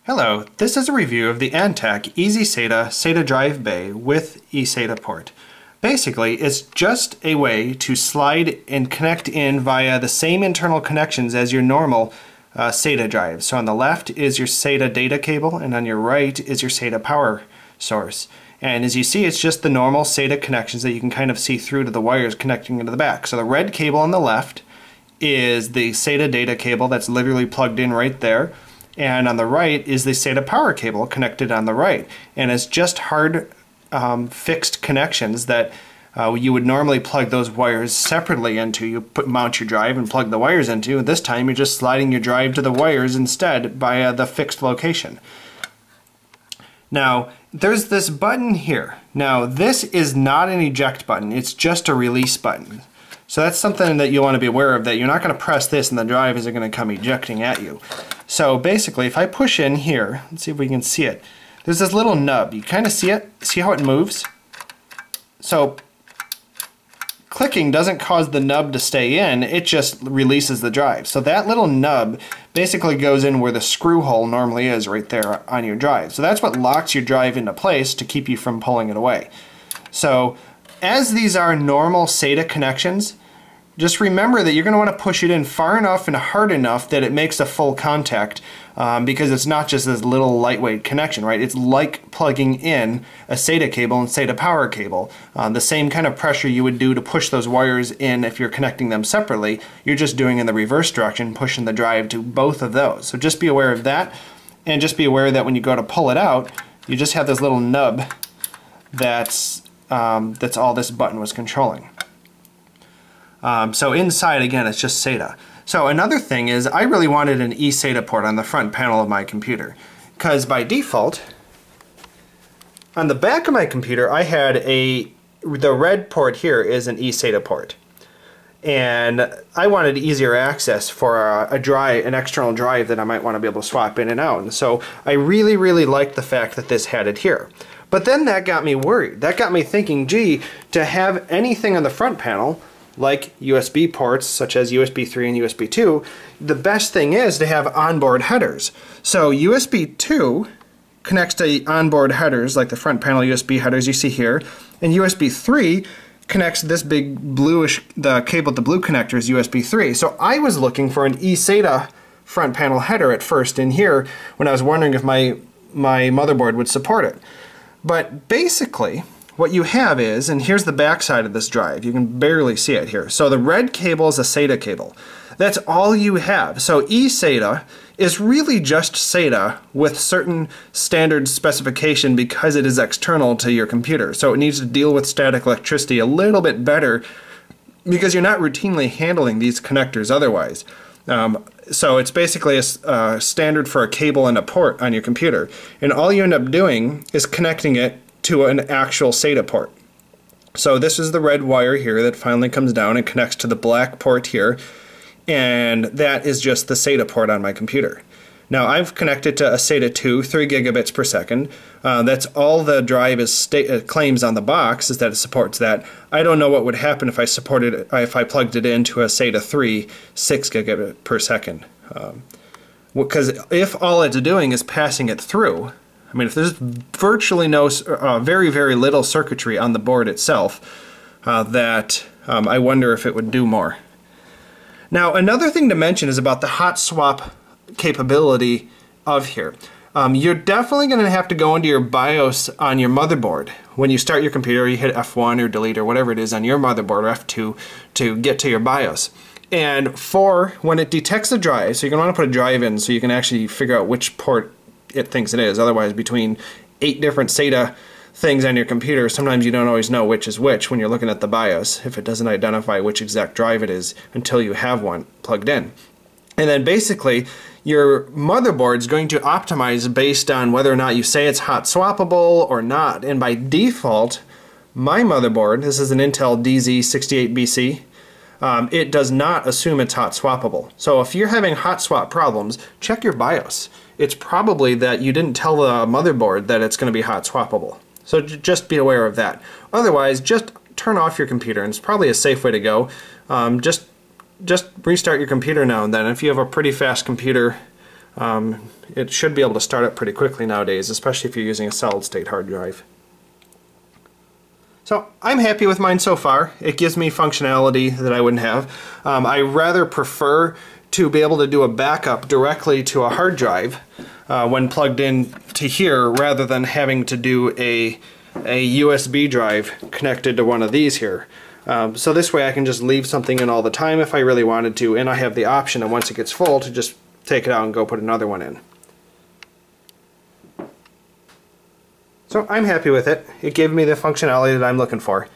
Hello, this is a review of the Antec EasySata SATA drive bay with eSata port. Basically, it's just a way to slide and connect in via the same internal connections as your normal SATA drive. So on the left is your SATA data cable, and on your right is your SATA power source. And as you see, it's just the normal SATA connections that you can kind of see through to the wires connecting into the back. So the red cable on the left is the SATA data cable that's literally plugged in right there. And on the right is the SATA power cable connected on the right. And it's just hard fixed connections that you would normally plug those wires separately into. You mount your drive and plug the wires into. This time you're just sliding your drive to the wires instead via the fixed location. Now there's this button here. Now this is not an eject button, it's just a release button. So that's something that you want to be aware of, that you're not going to press this and the drive isn't going to come ejecting at you. So basically, if I push in here, let's see if we can see it. There's this little nub. You kind of see it? See how it moves? So clicking doesn't cause the nub to stay in, it just releases the drive. So that little nub basically goes in where the screw hole normally is, right there on your drive. So that's what locks your drive into place to keep you from pulling it away. So as these are normal SATA connections, just remember that you're going to want to push it in far enough and hard enough that it makes a full contact, because it's not just this little lightweight connection, right? It's like plugging in a SATA cable and SATA power cable. The same kind of pressure you would do to push those wires in if you're connecting them separately, you're just doing in the reverse direction, pushing the drive to both of those. So just be aware of that, and just be aware that when you go to pull it out, you just have this little nub that's all this button was controlling. So inside, again, it's just SATA. So another thing is, I really wanted an eSata port on the front panel of my computer, because by default, on the back of my computer, I had the red port here is an eSata port. And I wanted easier access for an external drive that I might want to be able to swap in and out. And so I really, really liked the fact that this had it here. But then that got me worried. That got me thinking, gee, to have anything on the front panel, like USB ports such as USB 3 and USB 2, the best thing is to have onboard headers. So USB 2 connects to onboard headers like the front panel USB headers you see here, and USB 3 connects this big bluish, the cable with the blue connector is USB 3. So I was looking for an eSata front panel header at first in here when I was wondering if my motherboard would support it. But basically, what you have is, and here's the back side of this drive, you can barely see it here. So the red cable is a SATA cable. That's all you have. So eSata is really just SATA with certain standard specification because it is external to your computer. So it needs to deal with static electricity a little bit better because you're not routinely handling these connectors otherwise. So it's basically a standard for a cable and a port on your computer. And all you end up doing is connecting it to an actual SATA port. So this is the red wire here that finally comes down and connects to the black port here, and that is just the SATA port on my computer. Now I've connected to a SATA 2, 3 gigabits per second. That's all the drive claims on the box, is that it supports that. I don't know what would happen if I plugged it into a SATA 3, 6 gigabit per second. Because if all it's doing is passing it through, I mean, if there's virtually no, very, very little circuitry on the board itself, I wonder if it would do more. Now, another thing to mention is about the hot swap capability of here. You're definitely going to have to go into your BIOS on your motherboard. When you start your computer, you hit F1 or delete or whatever it is on your motherboard, or F2, to get to your BIOS. And when it detects the drive, so you're going to want to put a drive in so you can actually figure out which port it thinks it is. Otherwise, between 8 different SATA things on your computer, sometimes you don't always know which is which when you're looking at the BIOS, if it doesn't identify which exact drive it is until you have one plugged in. And then basically, your motherboard is going to optimize based on whether or not you say it's hot swappable or not. And by default, my motherboard, this is an Intel DZ68BC, it does not assume it's hot swappable. So if you're having hot swap problems, check your BIOS. It's probably that you didn't tell the motherboard that it's going to be hot swappable. So just be aware of that. Otherwise, just turn off your computer, and it's probably a safe way to go. Just restart your computer now and then. If you have a pretty fast computer, It should be able to start up pretty quickly nowadays, especially if you're using a solid state hard drive. So I'm happy with mine so far. It gives me functionality that I wouldn't have. I rather prefer to be able to do a backup directly to a hard drive when plugged in to here, rather than having to do a USB drive connected to one of these here. So this way I can just leave something in all the time if I really wanted to, and I have the option, and once it gets full, to just take it out and go put another one in. So I'm happy with it. It gave me the functionality that I'm looking for.